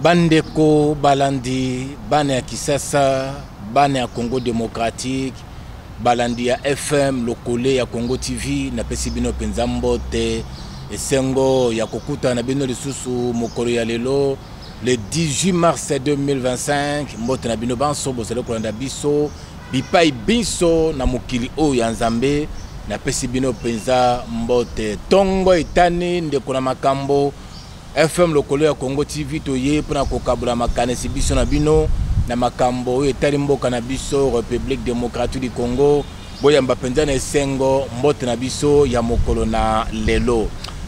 Bandeko balandi bana ya Kisasa, bana ya Congo démocratique, balandi ya FM lokole ya Congo TV na pesi bino penza mbote esengo ya kokuta na bino lisusu mokolo ya lelo le 18 mars 2025 mbote na bino banso bozele kolanda biso bipai biso na mokili o ya Nzambe na pesi bino penza mbote tongo etani ndeko na makambo FM lokolo ya Congo TV toye pona kokabula makanesi biso na bino na makambo etali mboka na biso République démocratique du Congo boyamba penza na esengo mbote na biso ya mokolo na lelo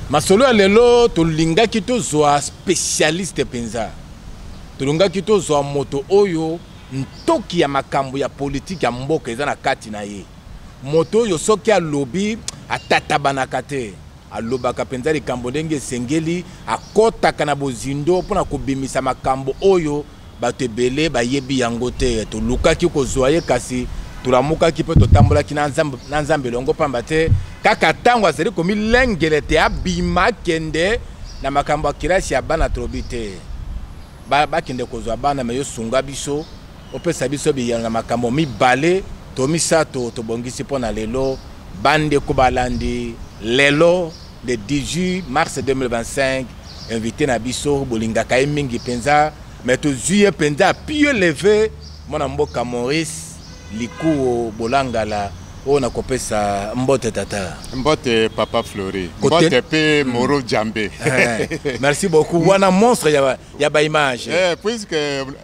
masolo ya lelo tolingaki tozwa spécialiste penza tolingaki tozwa moto oyo ntoki ya makambo ya politique ya mboka eza na kati na ye moto oyo soki alobi atatabanaka te alobaka penza likambo ndenge sengeli akotaka na bozindo mpona kobimisa makambo oyo bato ebele bayebi yango te tolukaki kozwa ye kasi tolamukaki mpe totambolaki na nzambe elongo pamba te kaka ntango azali komilengele te abima kende na makambo ya kilasi ya bana tolobi te bakende kozwa bana me yo sunga biso opesa biso biyano na makambo mibale to misato tobongisi mpo na lelo bandeko balandi lelo le 18 mars 2025 invité na biso bolingaka ye mingi penza mais tozwi penza pied levé mwana mboka Maurice Likuo Bolangala ona kopesa mbote tata mbote papa Fleury mbote pe Moro Djambe merci beaucoup wana monstre ya ba image puisque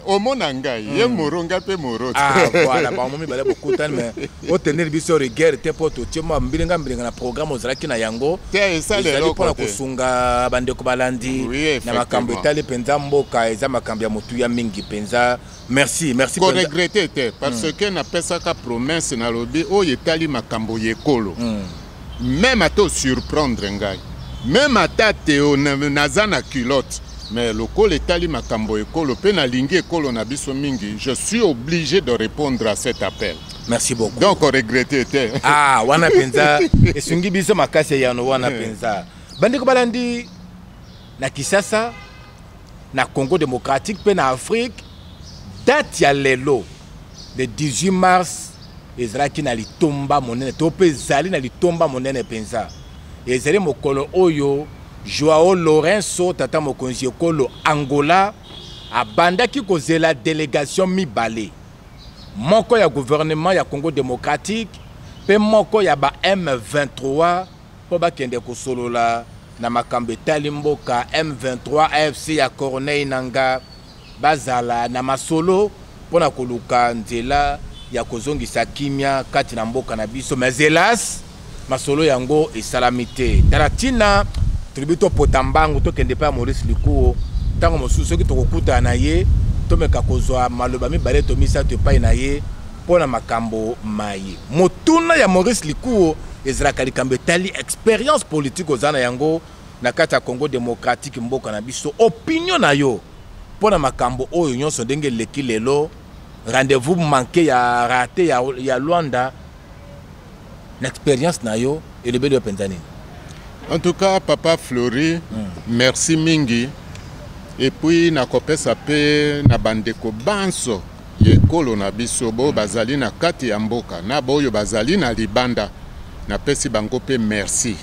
au monanga ye Moro ngape Moro voilà ba momi bale beaucoup tan mais o tenir biso rigueur te poto tiema mbilinga na programme ozalaki na yango te ça le loko pour kusunga bandeko balandi na makambo etali penza mboka eza makambo ya motu ya mingi penza merci ko regretter te parce que na pesa ka promesse na lobi o yetali makambo yekolo même à te surprendre ngai même à ta teo nazana culotte mais le col etali makambo yekolo pe na lingi ekolo na biso mingi je suis obligé de répondre à cet appel. Merci beaucoup. Donc on regrette te wana penza esungi biso makasi ya no wana penza bandeko balandi na Kisasa na Congo démocratique pe na Afrique date ya lelo le 18 mars ezalaki na litomba monene to pe zali na litomba monene penza ezali mokolo oyo Joao Lourenço tata mokonzi ekolo Angola abandaki kozela délégation mibale moko ya gouvernement ya Congo démocratique pe moko ya ba M23 po bakende kosolola na makambo etali mboka M23 AFC ya Corneille Nangaa bazala na masolo pona koluka nzela ya kozongisa kimia kati na mboka na biso mais hélas masolo yango esalamite taratina tribito potambangu to kende pa Maurice Likuo tango mosusu soki tokokuta na ye tomeka kozwa maloba mibale to misato epai na ye pona makambo maye motuna ya Maurice Likuo ezalaka likambo etali expérience politique ozana yango na kati ya Congo démocratique mboka na biso opinion na yo pona makambo oyo nyonso ndenge leki lelo rendez-vous manqué ya raté ya Luanda l'expérience na yo et le bédo penzani. En tout cas papa Fleury merci mingi et puis na kopesa pe na bandeko banso yekolo na biso bo bazali na kati ya mboka na boyo bazali na libanda na pesi bango pe merci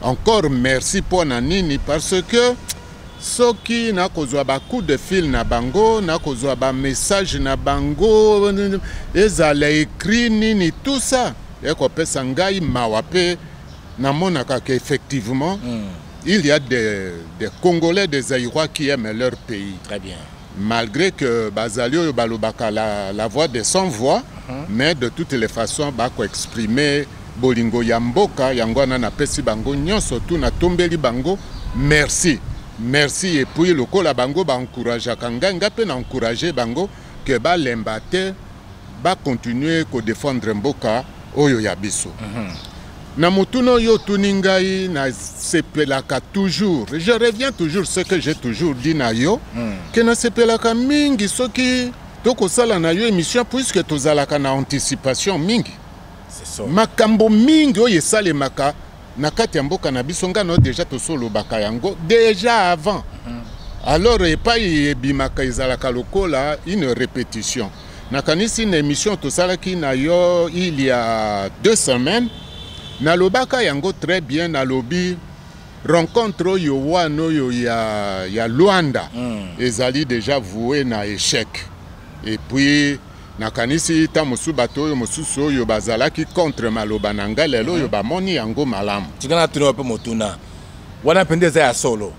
encore merci pona nini parce que soki na kozwa ba coup de fil na bango na kozwa ba message na bango ezala écrit nini tout ça eko pesa ngai mawape na monaka que effectivement il y a des Congolais des Zaïrois qui aiment leur pays très bien malgré que bazalio balobaka la voix de sans voix mais de toutes les façons bako exprimer bolingo ya mboka yango na pesi bango nyonso tu na tombeli bango merci et puis le kola bango ba encourager kanganga pe na encourager bango que ba lembate ba continuer ko défendre mboka oyo ya biso na mutuno yo tuningai na sepelaka toujours je reviens toujours ce que j'ai toujours dit na yo que na sepelaka mingi soki toko sala na yo émission puisque tozalaka na anticipation mingi c'est ça makambo mingi oyo sale maka na kati ya mboka na biso ngano déjà tosolo baka yango déjà avant Alors epai ebimaka ezalaka lokola une répétition. Nakanisi une émission tosalaki na yo il y a 2 semaines. Nalobaka yango très bien nalobi rencontre yo wano yo ya Luanda ezali déjà voué na échec. Et puis nakanisi ta mosu bato yo mosusu yo bazalaki contre maloba nanga lelo yo bamoni yango malamu. Tikana tuno pe motuna. Wana pendeza ya solo.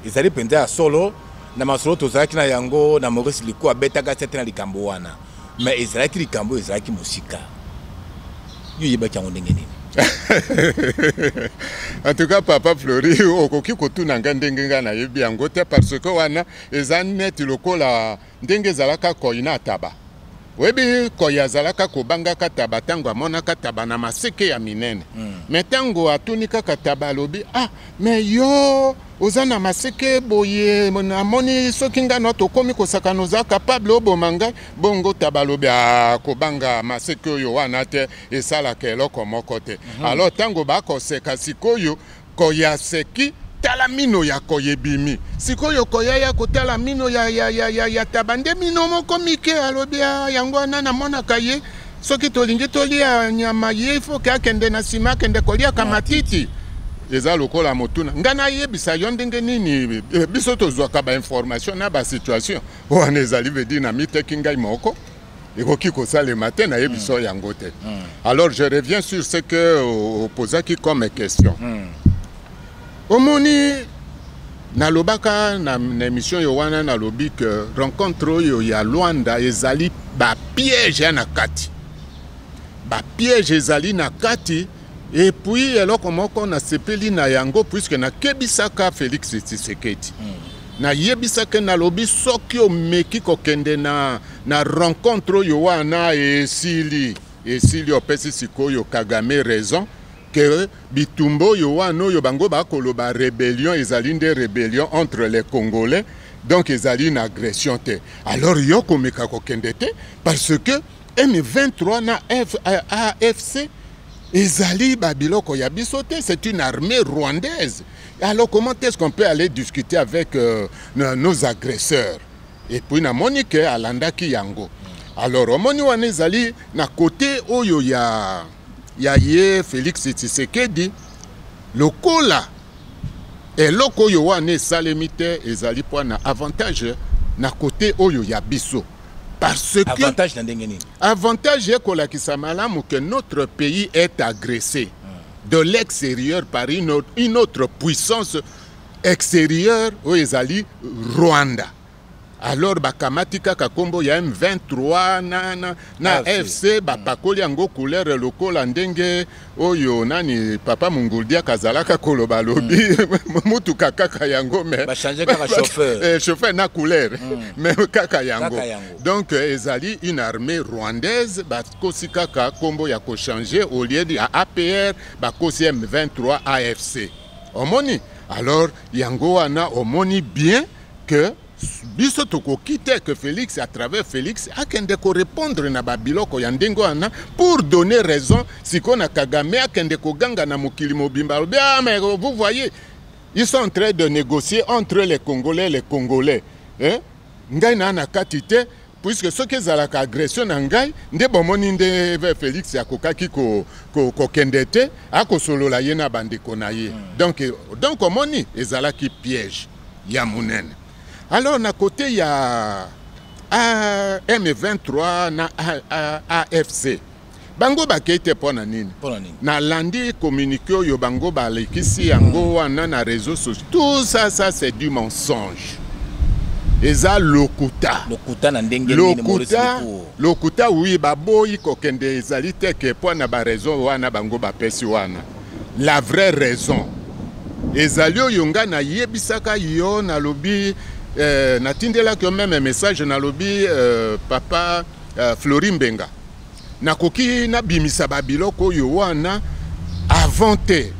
Ezali pende ya solo na masolo tozalaki na yango na Maurice Liku abetaka tete na likambo wana. Mais ezalaki likambo ezalaki musika. Yo yebaki yango ndenge nini? En tout cas, Papa Fleury, okoki kotuna ndenge nga na yebi yango te parce que wana ezali neti lokola ndenge ezalaka koyina taba. Webi koya zalaka kobangaka taba tango amonaka taba na maseke ya minene. Mais tango atunika kataba lobi mais yo ozana maseke boye namoni soki nga no tokomi kosaka noza capable obomanga bongo taba lobi kobanga maseke oyo wana te esalaka eloko moko te. Alors tango bakoseka sikoyo koya seki tala mino ya koyebimi sikoyo koyaya kotala mino ya tabande mino moko mike alobia yango na mona kaye soki tolingi tolia nyama ye ifo ka kende na sima kende kolia kamatiti eza lokola motuna ngana yebisa yo ndenge nini biso tozwaka ba information na ba situation wana ezali vedi na miteki ngai moko ekoki kosalema te na yebiso yango te. Alors je reviens sur ce que posaki comme question. Omoni nalobaka na émission yo wana nalobi que rencontre yo ya Luanda ezali ba piège na kati. Ba piège ezali na kati et puis eloko moko na sepeli na yango puisque na kebisaka Félix Tshisekedi. Na yebisaka nalobi soki omeki kokende na rencontre yo wana esili opesi sikoyo Kagame raison que bitumbo yo wano yo bango ba koloba rébellion ezali nde rébellion entre les Congolais donc ezali une agression te. Alors yo komeka kokende te parce que M23 na AFC ezali babiloko ya biso te, c'est une armée rwandaise. Alors comment est-ce qu'on peut aller discuter avec nos agresseurs? Et puis na monique alandaki yango. Alors omoni wana ezali na côté oyo ya ye Félix Tshisekedi lokola eloko oyo wana esalemi te ezali po na avantage na côté oyo ya biso parce que avantage na ndenge nini? Avantage ekolakisa malamu que notre pays est agressé de l'extérieur par une autre puissance extérieure oyo ezali Rwanda. Alors bakamatika kakombo ya M23 na FC bapakoli yango couleur lokola ndenge oyo nani papa Munguldia kazalaka koloba lobi mutu kaka yango mais ba changer kaka chauffeur chauffeur na couleur mais kaka yango. Donc ezali une armée rwandaise bakosi kaka kombo ya ko changer au lieu de APR bakosi M23 AFC. Omoni alors yango wana omoni bien que biso toko quitter que Félix à travers Félix akende ko répondre na babiloko ya ndengo wana pour donner raison siko na Kagame akende ko ganga na mokili mobimba mais vous voyez ils sont en train de négocier entre les Congolais hein ngai na katite puisque ce que zalaka agression na ngai nde bomoni nde Félix akokaki ko kendete akosolola ye na bandeko na ye donc omoni ezalaki piège ya munene. Alors, na côté, il y a M23 na AFC. Bango bakete pona nini? Na landi communiqué yo bango balekisi yango wana na réseaux sociaux. Tout ça c'est du mensonge. Eza lokuta. Lokuta na ndenge nini Maurice Liku? Lokuta oui baboyi kokende ezali te ke pona ba raison wana bango bapesi wana. La vraie raison. Ezali oyo nga na yebisaka yo na lobi natindela que même un message na lobi papa Fleury Mbenga nakoki na bimisa babiloko yo wana avant te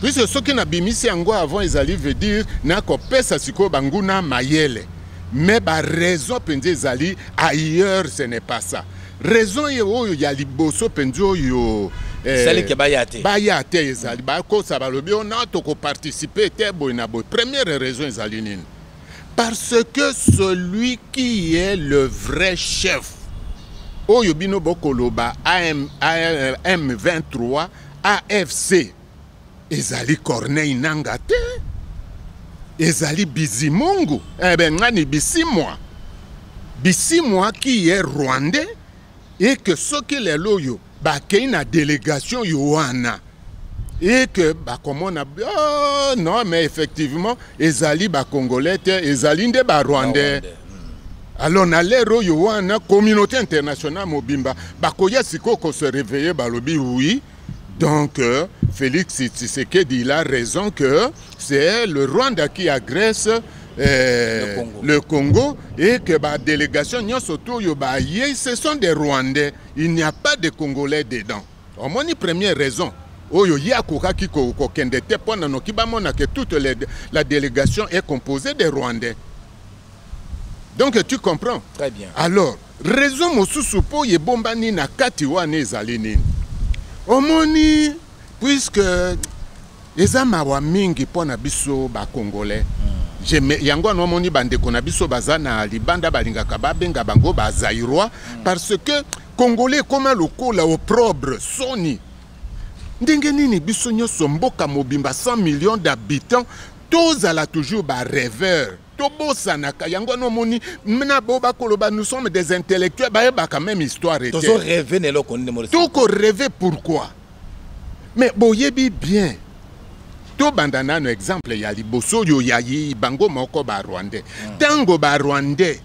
puisque ce qui na bimisi yango avant ezali veut dire na kopesa siko banguna mayele mais ba raison penze ezali ailleurs ce n'est pas ça raison yo ya liboso penze yo sali ke bayate ezali ba ko sa balobi on a to ko participer te boy na boy première raison ezali nini Parce que celui qui est le vrai chef, Oyobino Bokoloba, M23, AFC, Ezali Corneille Nangate, Ezali Bizimungu, Ngani Bisimwa. Bisimwa qui est rwandais, et que ce qui est loyo, qu'il y a une délégation Yohana. Et que, comme on a... Oh, non, mais effectivement, Ezali Congolais, Ezali Rwandais. Alors, on a l'air Yohana, communauté internationale Mobimba, Bakoya Sikoko se réveiller, Balobi, oui. Donc, Félix Tshisekedi, il a raison que c'est le Rwanda qui agresse le Congo et que la délégation, ce sont des Rwandais. Il n'y a pas de Congolais dedans. Au moins, une première raison. Que toute la délégation est composée de Rwandais. Donc tu comprends. Très bien. Alors, raison mosusupo ye bombani na kati wane ezali nini. Omoni puisque ezama wa mingi pona biso ba Congolais. Yango no moni bandeko na biso bazana libanda balingaka babenga bango ba Zaïrois parce que Congolais comme lokola opprobre soni. Ndenge nini biso nyonso mboka mobimba 100 millions d'habitants, tozala toujours ba rêveur. Tobosanaka yango no moni mena boba koloba nous sommes des intellectuels ba quand même histoire était. Tozo rêver ne lo konde mo. Toko rêver pourquoi? Mais boyebi bien. To bandana no exemple ya liboso yo yayi bango moko ba Rwandais. Tango ba Rwandais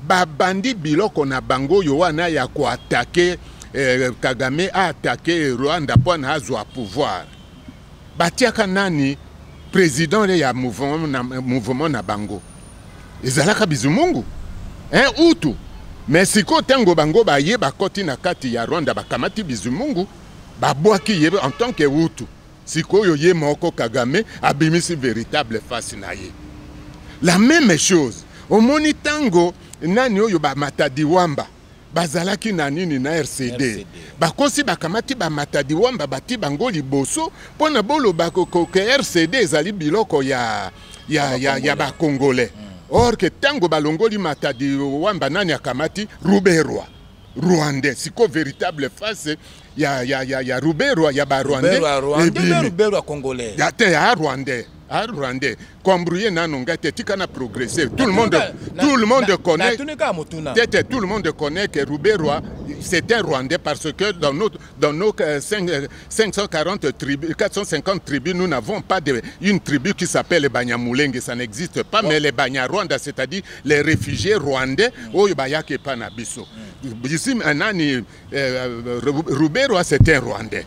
ba bandi biloko na bango yo wana ya ko attaquer Kagame a attaqué Rwanda pour avoir pouvoir. Batiaka nani président ya mouvement na bango. Ezalaka bizumungu. Utu. Mais siko tango bango ba ye ba koti na kati ya Rwanda ba kamati bizumungu ba boaki ye en tant que Utu. Siko yo ye moko Kagame abimisi véritable face na ye. La même chose. Au moni tango nani oyo ba Matadi Wamba. Bazalaki na nini na RCD. Bakosi bakamati ba Matadi Wamba bati bango liboso pona bolo bakoko ke RCD ezali biloko ya ba Congolais. Or que tango balongoli Matadi Wamba nani akamati Ruberwa. Rwandais, siko véritable face ya Ruberwa ya ba Rwandais. Ruberwa Congolais. Ya te ya Rwandais. Rwandais, Cambrouille nanongate tikana progresser. Tout le monde connaît. Tout le monde connaît que Ruberwa c'est un Rwandais parce que dans nos 540 tribus, 450 tribus, nous n'avons pas une tribu qui s'appelle les Banyamulenge, ça n'existe pas, mais les Banyarwanda, c'est-à-dire les réfugiés rwandais, Oyobayake Panabiso. Ici, Ruberwa c'est un Rwandais.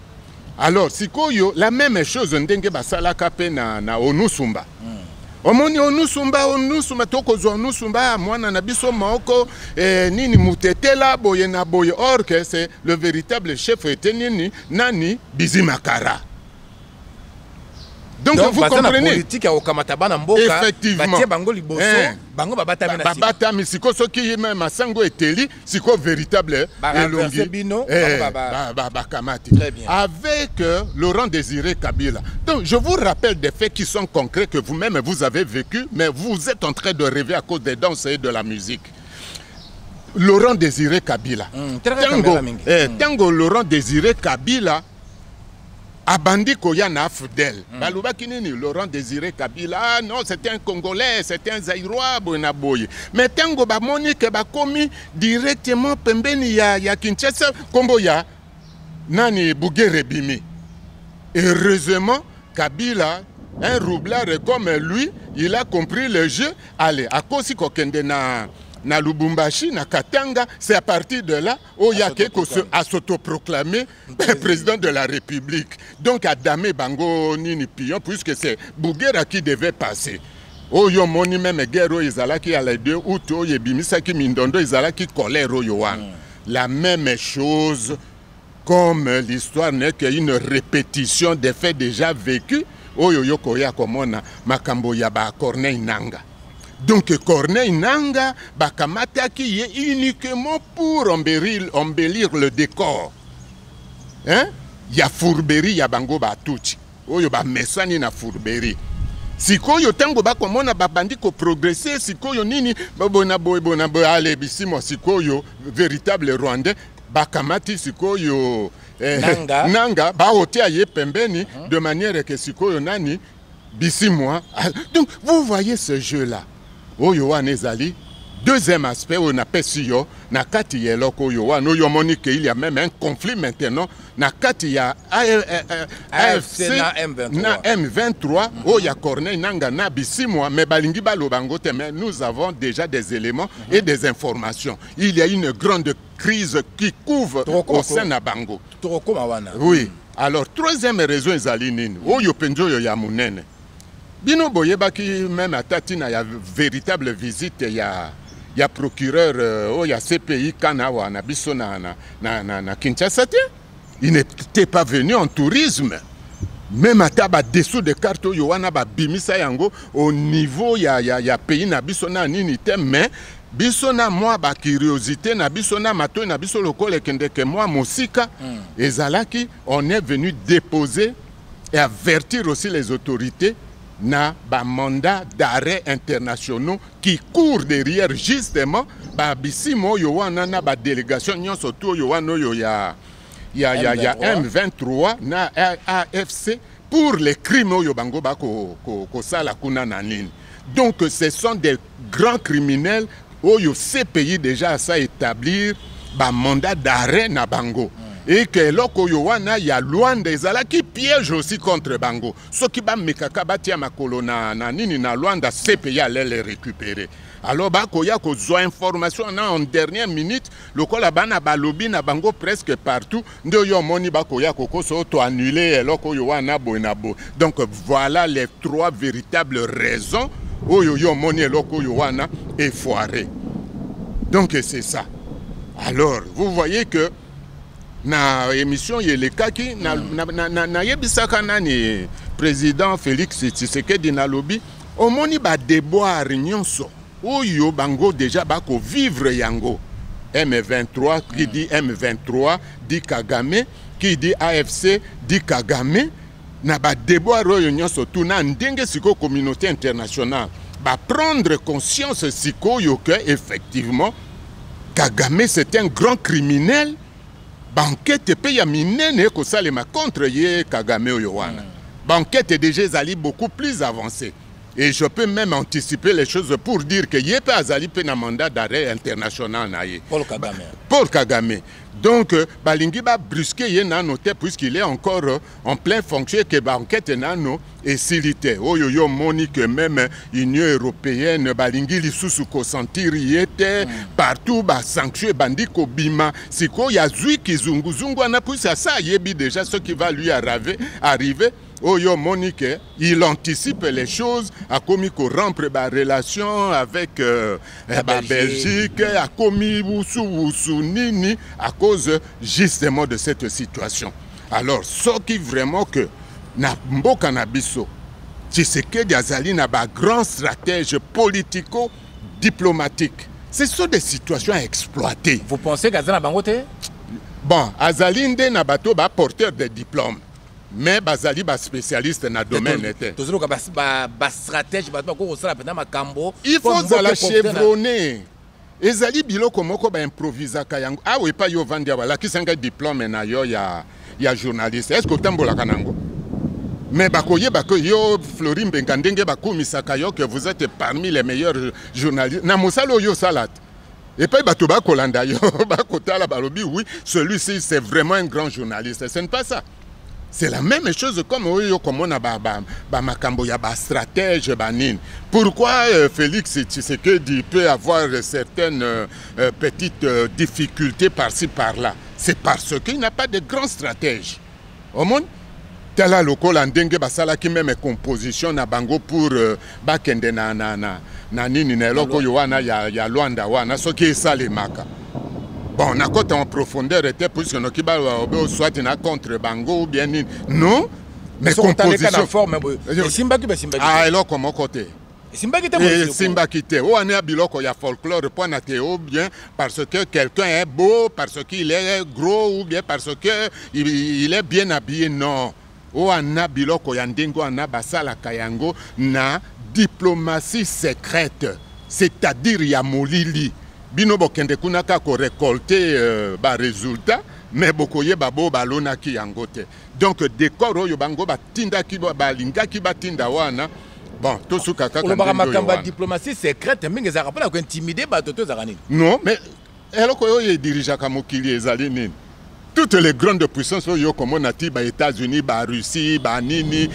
Alors, sikoyo, la même chose, ndenge basala kape na Onusumba. Omoni Onusumba, tokozo Onusumba, mwana na biso maoko, nini mutetela, boye na boye, or que c'est le véritable chef était nani Bizimakara. Donc vous comprenez. Politique à Okamatabana Mboka, effectivement. Bango liboso, bango babatami na babatami siko soki même masango eteli, siko véritable elongi. Avec Laurent Désiré Kabila. Donc je vous rappelle des faits qui sont concrets que vous-même vous avez vécu, mais vous êtes en train de rêver à cause des danses et de la musique. Laurent Désiré Kabila. Tango Laurent Désiré Kabila Abandi Koyana Fidel. Balubaki nini Laurent Désiré Kabila. Ah non, c'était un Congolais, c'était un Zaïrois, Bonaboye. Mais tango ba Monique ba komi directement pembeni ya Kinshasa, Kombo ya nani Bougere Bimi. Heureusement, Kabila, un roublard comme lui, il a compris le jeu. Allez, à Kosi Kokende na Lubumbashi, na Katanga, c'est à partir de là où il y a à s'autoproclamer président de la République. Donc à Damé Bango Nini Pion, puisque c'est Bougera qui devait passer. Oyo moni même guerre izalaki à les deux outo yebimisaki mindondo izalaki colère yoan. La même chose comme l'histoire n'est qu'une répétition des faits déjà vécus. Oyo yokoya komona makambo ya ba Corneille Nanga. Donc Corneille Nanga bakamataki ye uniquement pour embellir le décor. Hein? Ya fourberie ya bango ba tuchi. Oyo ba mesani na fourberie. sikoyo tango bakomona babandi progresser sikoyo nini bona ale bisimo sikoyo véritable rwandais bakamati sikoyo nanga baotia ye pembeni de manière que sikoyo nani bisimwa. Donc vous voyez ce jeu là oyo wana ezali. Deuxième aspect, on a Pessio, na kati ya loko yo wa no yomoni que il y a même un conflit maintenant na kati ya AFC na M23 o ya Corneille nanga na bisimwa mais balingi balobango te, mais nous avons déjà des éléments et des informations. Il y a une grande crise qui couvre au sein na bango. Oui. Alors troisième raison ezali nini oyo penjo yo ya munene. Bino boyebaki même atati na ya véritable visite ya procureur ya CPI Kanawa na biso na Kinshasa. Il n'était pas venu en tourisme. Même ataba dessous de carte yo wana ba bimisa yango au niveau ya pays na biso na nini te, mais biso na moi ba curiosité na biso na mato na biso lokole kendeke moi mosika ezalaki on est venu déposer et avertir aussi les autorités na ba mandat d'arrêt internationaux qui courent derrière justement ba bisimo yo wana na ba délégation nyonso to yo wana yo ya M23 na AFC pour les crimes yo bango ba ko sala kuna na nini. Donc ce sont des grands criminels oyo ces pays déjà à ça établir ba mandat d'arrêt na bango. Et que loko yo wana ya Luanda ezala qui piège aussi contre bango. Ce qui ba mekaka batia makolo na nini na Luanda ces pays allaient les récupérer. Alors bako ya ko zo information en dernière minute lokola bana balobi na bango presque partout ndo yo moni bako ya ko so to annuler loko yo wana bonabo. Donc voilà les trois véritables raisons oyo yo moni loko yo wana est foiré. Donc c'est ça. Alors vous voyez que na émission yelekaki na yebisaka nani président Félix Tshisekedi na lobby omoni ba déboire nyonso oyo bango déjà bako vivre yango. M23 qui dit M23 dit Kagame, qui dit AFC dit Kagame, na ba déboire oyo nyonso tout na ndenge siko communauté internationale ba prendre conscience siko yo que effectivement Kagame c'est un grand criminel. Banquette pe ya minene ko salema contre ye Kagame oyo wana. Banquette déjà zali beaucoup plus avancée. Et je peux même anticiper les choses pour dire que ye pe azali pe na mandat d'arrêt international na ye. Paul Kagame. Paul Kagame. Donc balingi ba brusquer ye nano te puisqu'il est encore en plein fonction que banquette nano et silité. Oyo yo moni que même Union européenne balingi lisusu ko sentir yete partout ba sanction bandi ko bima siko ya zui kizunguzungu na puisa ça yebi déjà ce qui va lui arriver. Oyo Monique, il anticipe les choses, a commis qu'on rompre la relation avec la Belgique, a commis nini à cause justement de cette situation. Alors, ce qui vraiment que na mboka na biso, Tshisekedi azali na ba grand stratège politico-diplomatique. Ce sont des situations à exploiter. Vous pensez qu'Azali na bangote? Bon, azali nde na bato ba porteur de diplômes. Mais bazali ba spécialiste na domaine était. Il faut la chevronner. Ezali biloko moko ba improvisa kayango. Ah oui pas yo vandia wala ki sanga diplôme na yo ya journaliste. Est-ce que tambola kanango? Mais bakoye yo Florim Bengandenge bakumisaka yo que vous êtes parmi les meilleurs journalistes. Na musalo yo salat. Et puis batoba kolanda yo bakotala balobi oui, celui-ci c'est vraiment un grand journaliste. Ce n'est pas ça. C'est la même chose comme on a makambo ya ba stratège banin. Pourquoi Félix Tshisekedi peut avoir certaines petites difficultés par-ci par-là? C'est parce qu'il n'a pas de grand stratège. Au monde, tala lokola ndenge basala ki même composition na bango pour bakende na nini na loko yo wana ya Luanda wana soki esalemaka. Bon, on a côté en profondeur était puisque nos kiba soit na contre bango ou bien non, mais composition forme simbaki. Ah, alors comment côté simbaki te o ane biloko ya folklore point na théo bien parce que quelqu'un est beau, parce qu'il est gros ou bien parce que il est bien habillé. Non, wana biloko ya ndenge wana basalaka yango na diplomatie secrète, c'est-à-dire ya molili bino bokende kuna ka ko récolter ba résultat mais bokoye babo balonaki yango te. Donc décor oyo bango batindaki balingaki batinda wana. Bon, tout ce que diplomatie secrète, mais ils n'ont pas intimider non, mais elle dirige toutes les grandes puissances, comme on a dit, les États-Unis, la Russie, la Nini,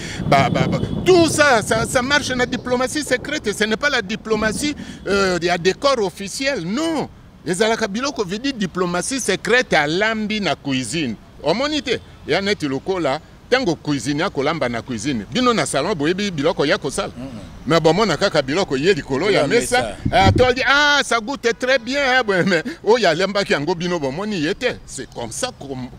tout ça, ça marche dans la diplomatie secrète. Ce n'est pas la diplomatie à décor officiel, non. Les Alakabiloko veut dire diplomatie secrète à l'ambi na cuisine. Au monité, il y a un locaux là. Tango cuisine ya kolamba na cuisine bino na salon boyebi biloko ya kosala mais bon mona kaka biloko ye likolo ya mesa atoli ça goûte très bien mais oh ya lemba ki yango bino bomoni yete. C'est comme ça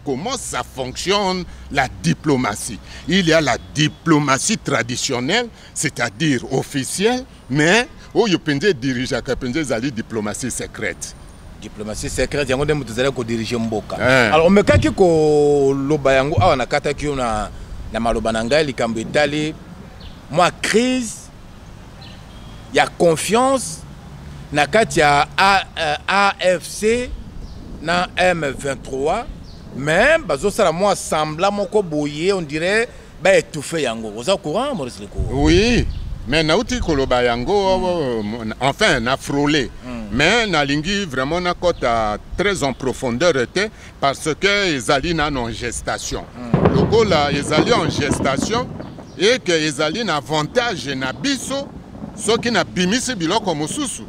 comment ça fonctionne la diplomatie. Il y a la diplomatie traditionnelle, c'est-à-dire officielle, mais oh yo pende dirige ka pende zali diplomatie secrète. Diplomatie secrète yango ndemo tozala ko diriger mboka. Alors on me kaki ko loba yango awa na kata ki na maloba na ngai likambo etali moi crise ya confiance na kati ya AFC na M23 même bazo sala moi sembla moko boye on dirait ba étouffer yango. Vous êtes au courant Maurice Liko? Oui. Mais nauti koloba yango enfin na frôlé. Mais na lingi vraiment na kota très en profondeur était parce que ezali na en gestation. Loko la ezali en gestation et que ezali na avantage na biso soki na bimisi biloko mosusu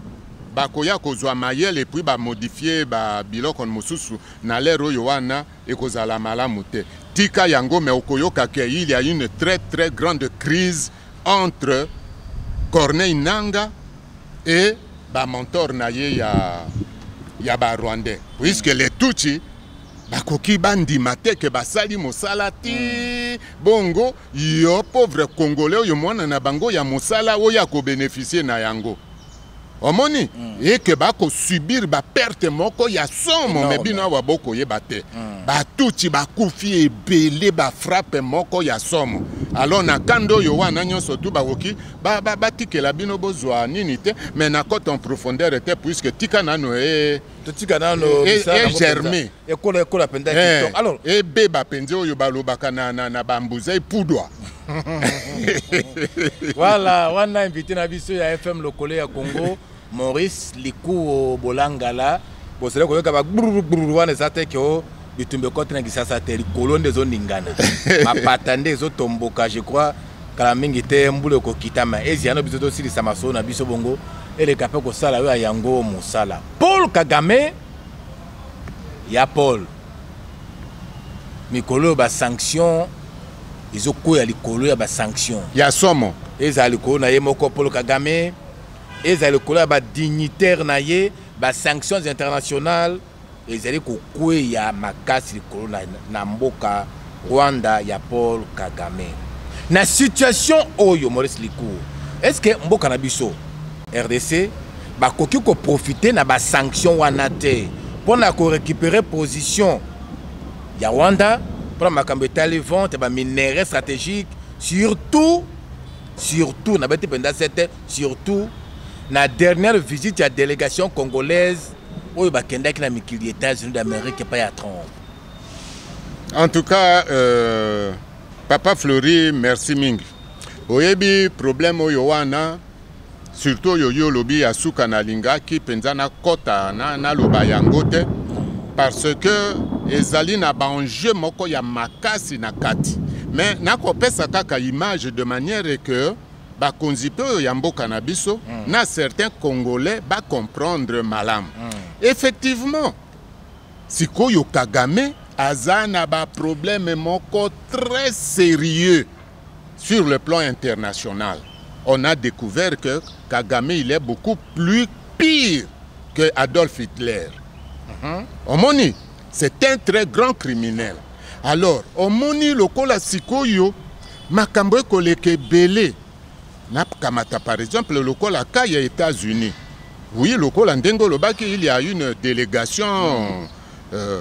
bakoya kozwa mayel et puis ba modifier ba biloko mosusu na lero yo wana ekozala malamu te. Tika yango mais okoyoka ke il y a une très grande crise entre Corneille Nangaa et ba mentor na ye ya ba Rwandais, puisque les Tutsi bakoki bandima te ke basali mosala ti bongo yo pauvre congolais yo mwana na bango ya mosala oyo ko bénéficier na yango omoni et que bako subir ba perte moko ya somo mais bino wa boko ye bate ba Tutsi bakufi ebele ba frappe moko ya somo. Alors na kando yo wana nyonso tu bakoki batikela bino bozwa nini te mais na kote en profondeur était puisque tika nano tika nano germé ekola penda TikTok. Alors beba penze oyo balobaka na bambuza poudwa. Voilà, on a invité na biso ya FM Lokole ya Congo Maurice Liku Bolangala. Bon c'est là que ba bruru wana sate ko bitumbe kote na kisasa te kolonde zo ningana. Mapatande zo tomboka je crois kala mingi te mbule ko kitama eziano biso to sili samaso na biso bongo ele kapé ko sala yo yango musala. Paul Kagame ya Paul mikolo ba sanction ils ont quoi likolo ya ba sanction ya somo ezali ko na ye moko Paul Kagame ezali ko ba dignitaire na ye ba sanctions internationales ezali ko ya makasi likolo na mboka Rwanda ya Paul Kagame na situation oyo Maurice Likou. Est-ce que mboka na biso RDC ba koki ko profiter na ba sanction wana te pour na ko récupérer position ya Rwanda pour makambo etali vente ba minerais stratégiques surtout na bete penda cette surtout na dernière visite ya délégation congolaise oyo ba kendaki na mikili États-Unis d'Amérique pas ya Trump. En tout cas Papa Fleury merci mingi. Oyebi problème oyo wana surtout yo lobi ya suka na lingaki penza na kota na loba yango te parce que ezali na ba enjeu moko ya makasi na kati mais nakopesa kaka image de manière que ba konzipe ya mboka na biso na certains Congolais ba comprendre malam. Effectivement sikoyo Kagame azana ba problème moko très sérieux sur le plan international. On a découvert que Kagame il est beaucoup plus pire que Adolf Hitler. Omoni, c'est un très grand criminel. Alors, omoni lokola sikoyo makambo koleke belé. Na kamata par exemple lokola kaya États-Unis. Oui, lokola ndengo lobaki il y a une délégation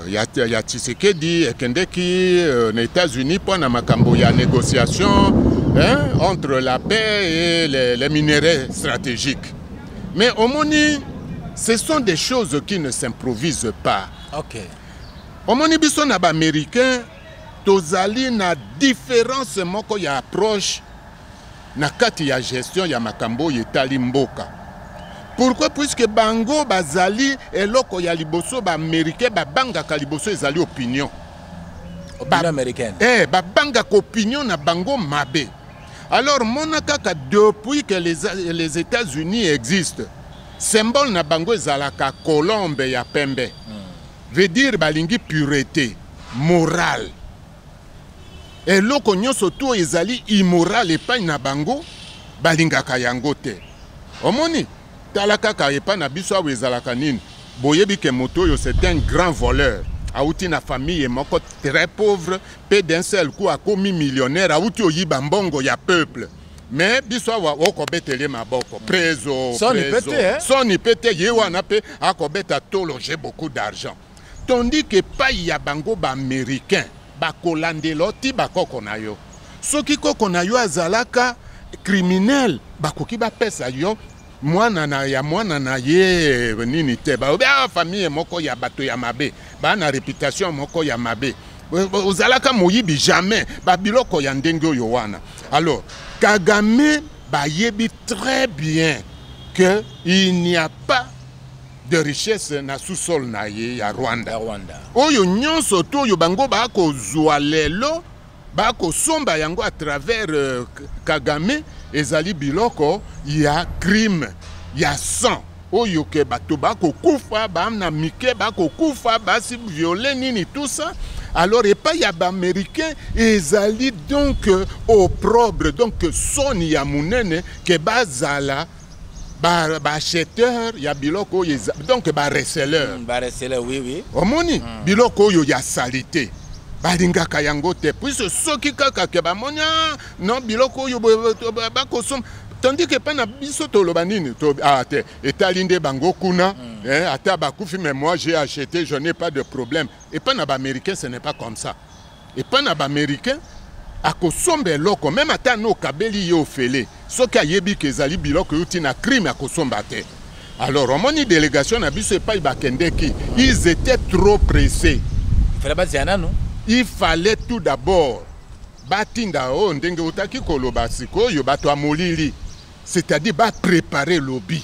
y a Tshisekedi ekendeki aux États-Unis pour na makambo ya négociation, hein, entre la paix et les minéraux stratégiques. Mais au Moni, ce sont des choses qui ne s'improvisent pas. Ok. Au Moni biso na ba américain tozali na différence moko ya approche na kati ya gestion ya makambo yetali mboka. Pourquoi? Puisque bango bazali eloko ya liboso ba américain ba banga ka liboso ezali opinion. Opinion américaine. Banga opinion na bango mabe. Alors mona kaka depuis que les États-Unis existent, symbole na bango ezalaka colombe ya pembe. Veut dire balingi pureté, morale. Et loko nyonso to ezali immoral epai na bango balingaka yango te. Omoni talaka ka epai na biso awe ezalaka nini? Boyebi ke moto yo c'est un grand voleur. Auti na famille moko très pauvre, pe d'un seul coup a commis millionnaire, auti oyiba mbongo ya peuple. Mais biso awa okobetele maboko, preso, son ipete ye wana pe akobeta tolo, j'ai beaucoup d'argent. Tandis que pa ya bango ba américain bakolandelo ti bakoko na yo. Soki koko na yo azalaka criminel, bakoki bapesa yo mwana na ye nini te. Ba famille moko ya bato ya mabe, ba na réputation moko ya mabe. Ozalaka moyibi jamais ba biloko ya ndenge oyo wana. Alors, Kagame bayebi très bien que il n'y a pas de richesse na sous-sol na ye ya Rwanda. Oyo nyonso to yo bango ba ko zwa lelo ba ko somba yango à travers Kagame ezali biloko ya crime ya sang. Oyo ke bato ba ko kufa ba na mike ba ko kufa ba si violer nini tout ça. Alors et pas ya ba américain ezali donc opprobre donc son ya munene ke bazala ba acheteur ya biloko donc ba receleur. Ba receleur, oui. Omoni biloko yo ya salité. Balingaka yango te. Puis soki kaka ke ba monya non biloko yo ba kosom. Tandis que pendant biso toloba nini to te etalinde bango kuna ata bakufi, mais moi j'ai acheté, je n'ai pas de problème. Et pendant ba américain ce n'est pas comme ça. Et pendant ba américain akosombe loko même ata no kabeli yo fele soki ayebi ke ezali biloko yuti na crime akosomba te. Alors on moni délégation na biso epai bakendeki, ils étaient trop pressés. Il fallait tout d'abord batinda o ndenge utaki koloba sikoyo bato amolili, c'est-à-dire ba préparer lobby,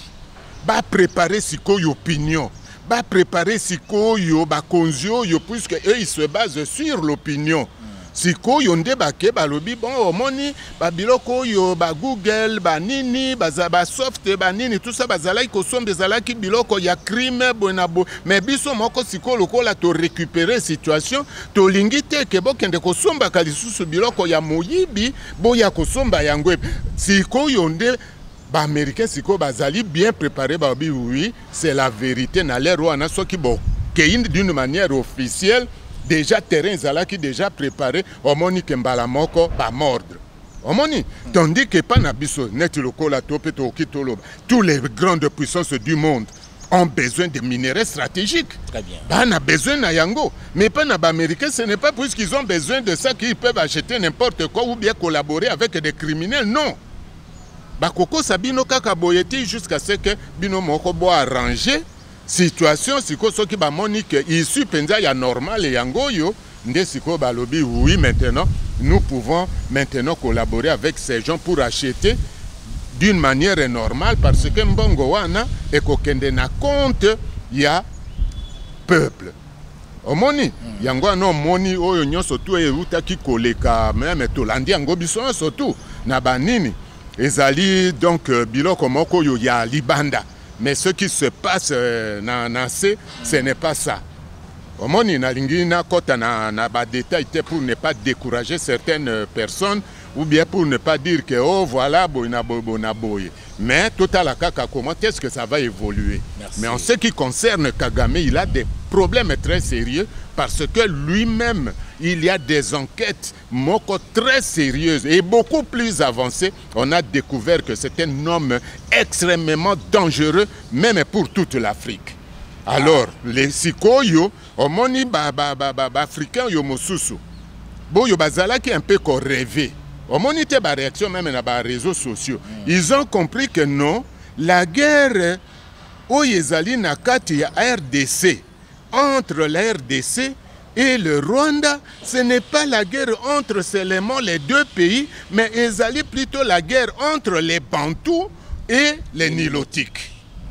ba préparer sikoyo opinion, ba préparer sikoyo ba konzio yo, puisque eux ils se basent sur l'opinion. Sikoyo nde bake balobi bon omoni ba biloko yo ba Google ba nini ba soft ba nini tout ça bazalaki kosombe ezalaki biloko ya crime bonabo, mais biso moko sikoyo lokola to récupérer situation to lingite ke bokende kosomba kalisusu biloko ya moyibi boya kosomba yango. Sikoyo nde ba américain sikoyo bazali bien préparé ba bi oui c'est la vérité na l'air wana soki bo d'une manière officielle. Déjà terrain zalaki déjà préparé omoni kembala moko ba mordre omoni, tandis que pas na biso net lokola topeto kitolo tous les grandes puissances du monde ont besoin de minéraux stratégiques. Très bien. Bah, on a besoin na yango, mais pas na ba américain, ce n'est pas puisqu'ils ont besoin de ça qu'ils peuvent acheter n'importe quoi ou bien collaborer avec des criminels, non. Ba koko sabino kaka boyeti jusqu'à ce que bino moko bo arranger situation siko soki ba monique issu penza ya normal yango yo nde siko balobi oui maintenant nous pouvons maintenant collaborer avec ces gens pour acheter d'une manière normale parce que mbongo wana ekokende na compte ya peuple omoni yango no moni oyo nyonso tu eutaki koleka même tolandi yango biso surtout na banini ezali donc biloko moko yo ya libanda. Mais ce qui se passe ce n'est pas ça. Omoni na lingina kota na ba détail pour ne pas décourager certaines personnes ou bien pour ne pas dire que oh voilà boina boy. Mais total kaka comment est-ce que ça va évoluer? Merci. Mais en ce qui concerne Kagame, il a des problèmes très sérieux parce que lui-même il y a des enquêtes moko très sérieuses et beaucoup plus avancées. On a découvert que c'est un homme extrêmement dangereux même pour toute l'Afrique. Alors les sikoyo omoni africain yo mosusu bo yo bazala qui un peu qu'on rêvé omoni te ba réaction même na ba réseaux sociaux ils ont compris que non la guerre oyo ezali na kati ya RDC entre la RDC et le Rwanda, ce n'est pas la guerre entre seulement les deux pays, mais ezali plutôt la guerre entre les Bantous et les Nilotiques.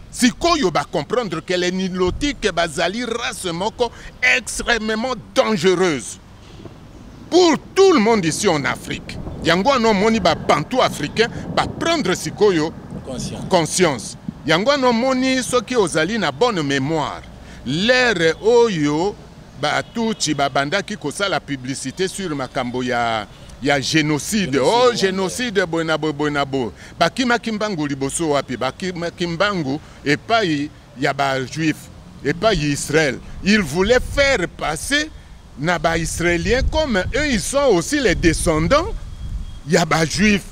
Si koyo va comprendre que les Nilotiques bazali race moko extrêmement dangereuse pour tout le monde ici en Afrique. Yango no moni ba Bantou africain va prendre si koyo conscience. Yango no moni soki ozali na bonne mémoire. L'ère oyo Batuchi babandaki kosa la publicité sur makambo ya génocide. Oh génocide bonabo. Bakima kimbangu liboso wapi bakima kimbangu et pas ya ba juif et pas Israël. Ils voulaient faire passer na ba israéliens comme eux ils sont aussi les descendants ya ba juifs.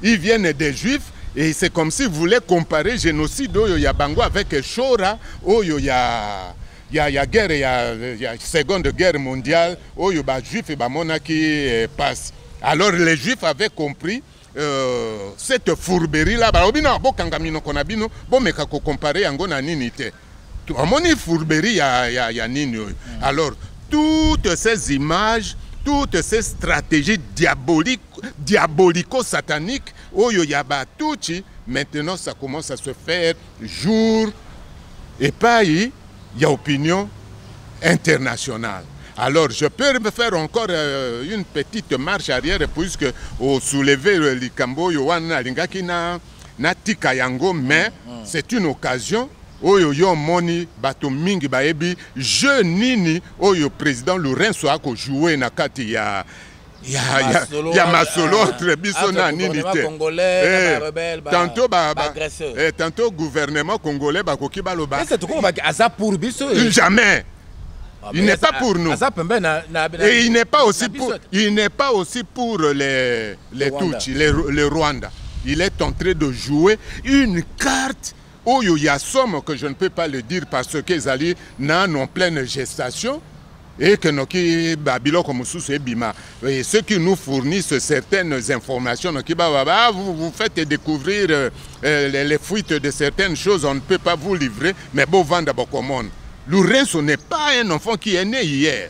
Ils viennent des juifs et c'est comme s'ils voulaient comparer génocide oyo ya bango avec Shora oyo ya guerre, il y a seconde guerre mondiale, où les juifs et les monarchies passent. Alors les juifs avaient compris cette fourberie-là. Alors, toutes ces images, toutes ces stratégies diabolico-sataniques, maintenant ça commence à se faire jour et pas il y a opinion internationale. Alors, je peux faire encore une petite marche arrière, puisque au soulever le Likambo, Yowana Lingaki na Tika Yango, mais c'est une occasion. Oyo yo moni bato mingi baebi je nini oyo président Lourenço ako jouer na kati ya masolo entre biso na nini te tantôt gouvernement congolais bakoki baloba jamais il n'est pas pour nous et il n'est pas aussi pour les Tutsis le Rwanda. Il est en train de jouer une carte oyo ya somme que je ne peux pas le dire parce que Zali n'en pleine gestation et que noki babilo comme sous bima et ceux qui nous fournissent certaines informations vous faites découvrir les fuites de certaines choses, on ne peut pas vous livrer, mais bon vendre beaucoup. Lourenço n'est pas un enfant qui est né hier.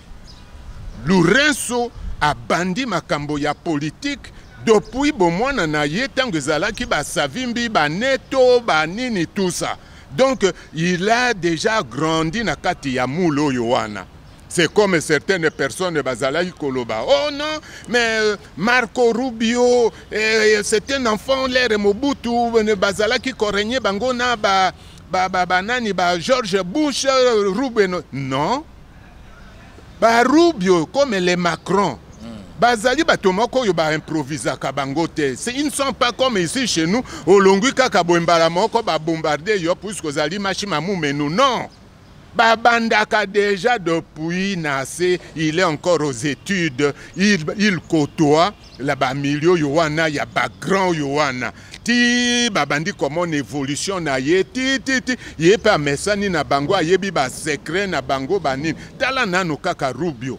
Lourenço a bandi makambo ya politique depuis bomwana na ye tango zalaki ba savimbi ba neto ba nini tout ça. Donc il a déjà grandi na kati ya mulo yowana. C'est comme certaines personnes bazalaki koloba. Oh non, mais Marco Rubio, c'est un enfant l'air Mobutu, bazalaki korenye bangona nani George Bush Rubio. Non. Ba Rubio comme les Macron. Bazali batomoko yo ba improvisa kabangote. Ils ne sont pas comme ici chez nous. Olongui kaka bombala moko ba bombarder yo puisque zali machima mumenu. Non. Babandaka déjà depuis Nassé, il est encore aux études, il côtoie là-bas milieu yowana, il y a grand yowana. Ti babandi comment évolution na ye ye pa mesani na bango yebi ba secret na bango banin. Tala nano kaka Rubio.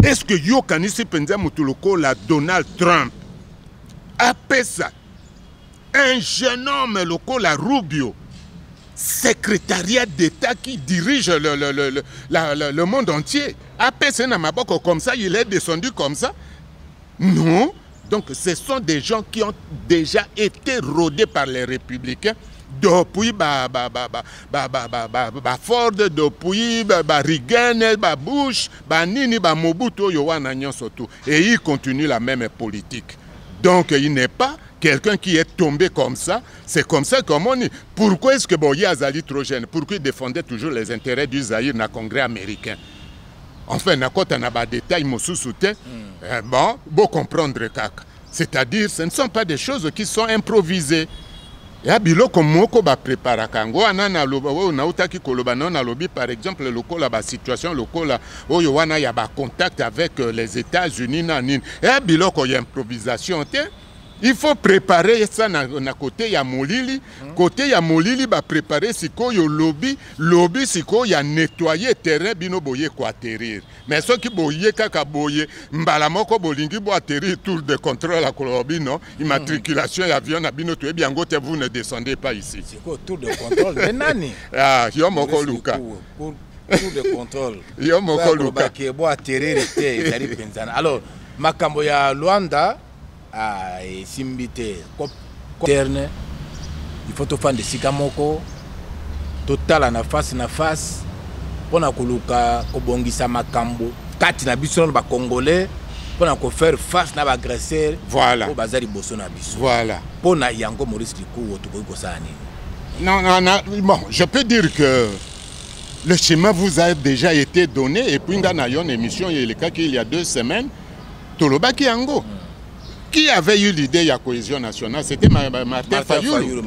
Est-ce que yo kanisi penza mutuloko la Donald Trump appelle ça un jeune homme loko la Rubio? Secrétariat d'État qui dirige le monde entier. APC Namaboko comme ça, il est descendu comme ça. Non. Donc ce sont des gens qui ont déjà été rodés par les républicains depuis Ford, depuis Reagan, Bush, Nini, Mobutu, Yowana Nyansotu. Et ils continuent la même politique. Donc il n'est pas quelqu'un qui est tombé comme ça, c'est comme ça comme on dit. Pourquoi est-ce que Boye Azali trop jeune? Pourquoi il défendait toujours les intérêts du Zaïre dans le Congrès américain? Enfin, n'a pas de détails, bon comprendre kaka. C'est-à-dire, ce ne sont pas des choses qui sont improvisées. Et à biloko moko ba prépara kango anana loba o na utaki koloba na lobby par exemple le local la situation local oyo wana ya ba contact avec les États-Unis na nini. Et à biloko ya improvisation te. Il faut préparer ça na côté ya molili, côté ya molili ba préparer siko yo lobby siko ya nettoyer terrain bino boye ko atterrir. Mais ceux qui boye kaka boye mbala moko bolingi bo atterrir tour de contrôle à Colobino, immatriculation ya avion na bino to bien gote vous ne descendez pas ici. C'est quoi tour de contrôle de nani? Ah, yo moko luka. Tour de contrôle. Yo moko luka. Ke bo atterrir te zali penzana. Alors makambo ya Luanda et simbité interne, il faut te faire des sikamoko total na face pour na koluka kobongisa makambo kati na biso na ba congolais pour na ko faire face na ba agresseur voilà au bazali boso na biso voilà pour na yango Maurice Likou to ko sani. Non, bon, je peux dire que le schéma vous a déjà été donné et puis dans une émission il y a 2 semaines Tolobaki Yango. Qui avait eu l'idée de la cohésion nationale? C'était Martin Fayulu.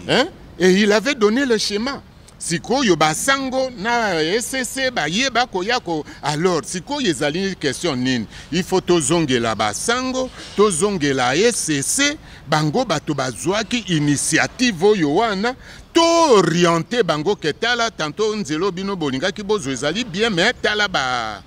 Hein? Et il avait donné le schéma. Siko yoba sango na SCC ba yeba koyako. Alors siko yezali question nini? Il faut tozongela ba sango, tozongela SCC, bango bato bazwaki initiative oyo wana, to orienter bango ketala tantôt nzelo bino bolinga ki bozo ezali bien mais tala ba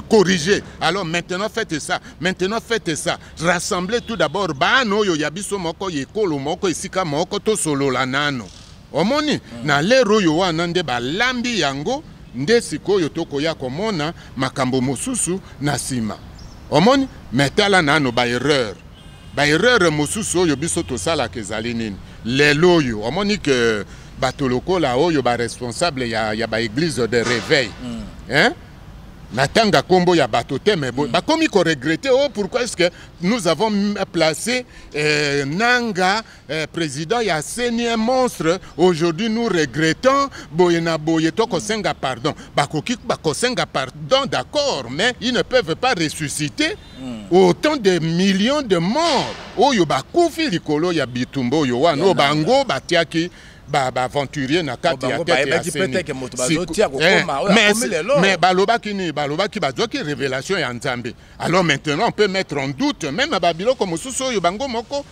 corriger. Alors maintenant faites ça. Maintenant faites ça. Rassemblez tout d'abord. Bano yo yabiso moko yekolo moko isika moko to solo la nano. Omoni na lero yo wanande ba lambi yango nde siko yo toko ya komona makambo mosusu na sima. Omoni metala nano ba erreur. Ba erreur mosusu yo biso to sala kezali nini. Lelo yo omoni que batoloko la oyo ba responsable ya ba église de réveil. Hein? Natanga kombo ya batote mais bon, bah comme il faut regretter pourquoi est-ce que nous avons placé Nanga président ya senior monstre aujourd'hui nous regrettons boyena boyeto kosenga pardon bakoki bakosenga pardon d'accord mais ils ne peuvent pas ressusciter autant de millions de morts oyo bakufi likolo ya bitumbo yo wana bango batiaki aventurier na kati ya tete ya seni. Mais balobaki ni balobaki bazwaki révélation ya Nzambe. Alors maintenant on peut mettre en doute même babilo comme suso yo bango moko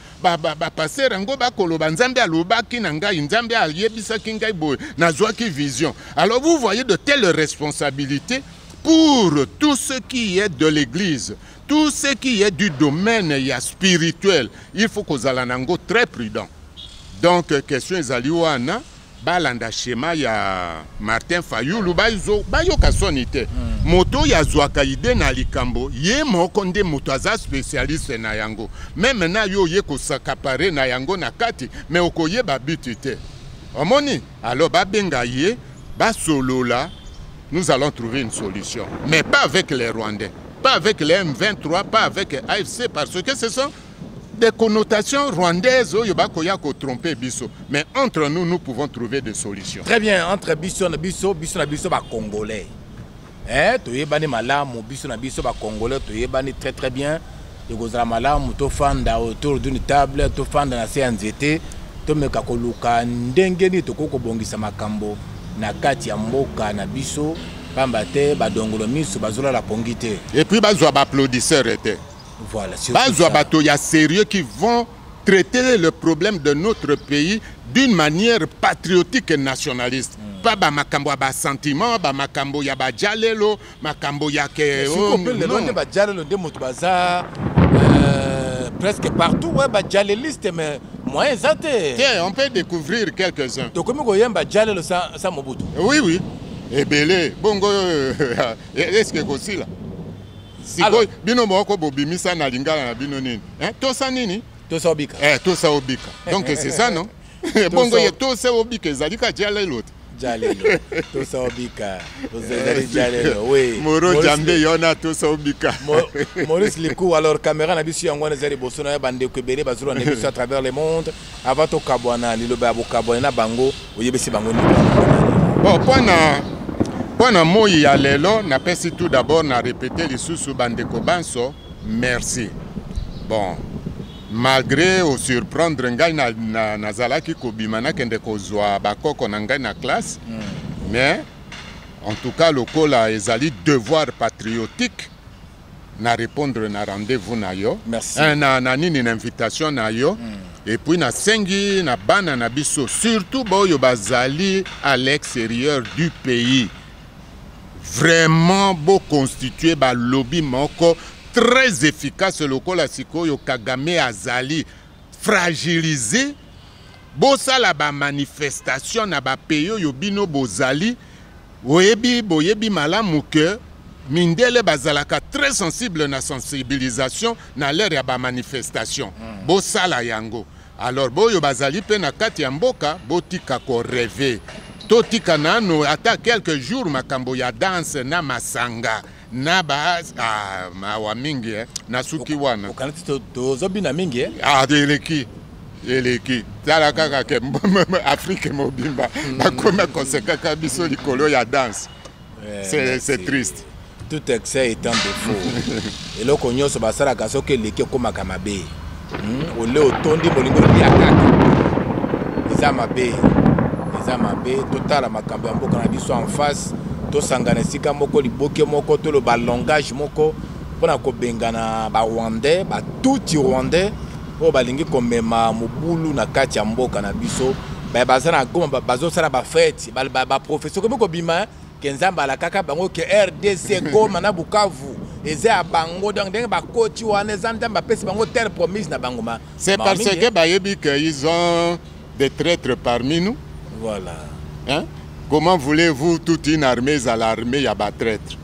passer rango ba koloba Nzambe alobaki na ngai Nzambe ayebisaki ngai boy nazwaki vision. Alors vous voyez de telles responsabilités pour tout ce qui est de l'église, tout ce qui est du domaine spirituel. Il faut qu'on soit très prudent. Donc, question ezali wana balanda schéma ya Martin Fayulu bayo kasonite moto ya zwaka ide na likambo ye moko nde moto aza spécialiste na yango même na yo ye ko sakapare na yango na kati mais okoye babiti te omoni alors babenga ye basolola nous allons trouver une solution mais pas avec les Rwandais, pas avec les M23, pas avec AFC parce que ce sont des connotations rwandaises, tromper biso. Mais entre nous, nous pouvons trouver des solutions. Très bien, entre biso na biso ba congolais. To yebani malamu biso na biso ba congolais, to yebani très très bien. De gozala malamu to fanda autour d'une table, to fanda na CNZT, to meka koluka ndengeni to koko bongisa makambo na kati ya mboka na biso, pamba te ba dongolo miso bazola la pongite. Et puis bazwa ba applaudisseur était. Voilà, il y a sérieux qui vont traiter le problème de notre pays d'une manière patriotique et nationaliste. Pas ba makambo ba sentiment, ba makambo ya ba jalelo, makambo ya ke ba jalelo de moto baza presque partout ouais ba jaleliste mais moins zate. Tiens, on peut découvrir quelques-uns. Donc comme ko yemba jalelo ça Mobutu. Oui oui. Et belé bongo est-ce que aussi là siko bino moko bobimisa na lingala na bino nini tosa nini tosa obika tosa obika donc c'est ça non bongo ye tosa obika zalika jalelo tosa obika tosa jalelo oui moro jambe yona tosa obika Maurice Likou alors caméra na biso yango ezali boso na bande ko bele bazuro na biso à travers le monde avant to kabwana liloba bokabwana na bango oyebisi bango ni bon Pona moi ya lelo na pesi tout d'abord na répéter les sous bandeko banso merci. Bon malgré au surprendre ngai na zalaki kobimana kende kozwa bakoko na ngai na classe mais en tout cas lokola ezali devoir patriotique na répondre na rendez-vous na yo. Merci. Na nini na invitation na yo. Et puis na sengi na bana na biso surtout boyo bazali à l'extérieur du pays. Vraiment beau constitué ba lobby moko très efficace lokola sikoyo Kagame azali fragilisé. Bosala ba manifestation na ba pays yo bino bozali boyebi malamu que mindele bazalaka très sensible na sensibilisation na l'air ya ba manifestation. Bosala yango. Alors boyo bazali pe na kati ya mboka botika ko rêver. Totika nano ata quelques jours makambo ya danse na masanga na ba mawa mingi na suki wana. Okanati to zobi na mingi eleki tala kaka ke Afrique mobimba bakoma konsekaka biso likolo ya danse. C'est triste. Tout excès étant défaut. Et là qu'on y basara kaso ke leki koma kamabe. Ole otondi molingo ya kaka. Eza mabe total makambo ya mboka na biso en face to sangana sika moko liboke moko to le langage moko pona ko bengana ba Rwandais ba tout Rwandais o balingi komema mobulu na kati ya mboka na biso ba bazana goma bazo sala ba fête ba professeur ko bima kenzamba la kaka bango ke RDC goma na Bukavu eza bango donc ndenge ba coach wana zanda ba pesi bango terre promise na bangoma. C'est parce que ba yebi que ils ont des traîtres parmi nous. Voilà. Hein? Comment voulez-vous toute une armée à l'armée ya ba traître?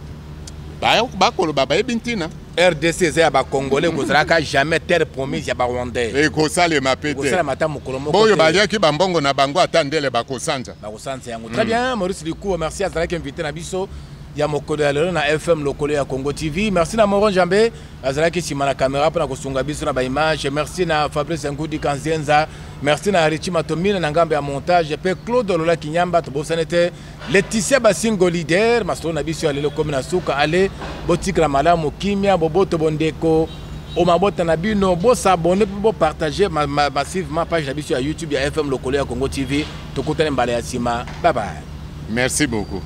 Ba kolo ba ebintina. RDC c'est ba Congolais ko zalaka jamais terre promise ya ba Rwandais. Et ko sale mapete. Ko sale mata mokolo moko. Boyo ba liaki ba mbongo na bango atandele ba ko sanja. Ba ko sanja yango. Très bien, Maurice Likou, merci à Zalaki invité na biso. Ya mokolo ya lelo na FM lokolo ya Congo TV. Merci na Moron Jambe. Azalaki sima na caméra pour na kosunga biso na ba image. Merci na Fabrice Ngudi Kanzenza. Merci na Richie Matomine na ngambe ya montage. Pe Claude Lola Kinyamba to bosanete. Laetitia Basingo leader. Masto na biso ya lelo comme na suka ale botikra malamu kimia boboto bondeko. O mabota na bino bo s'abonner pour partager massivement page na biso ya YouTube ya FM lokolo ya Congo TV. To kutane mbale ya sima. Bye bye. Merci beaucoup.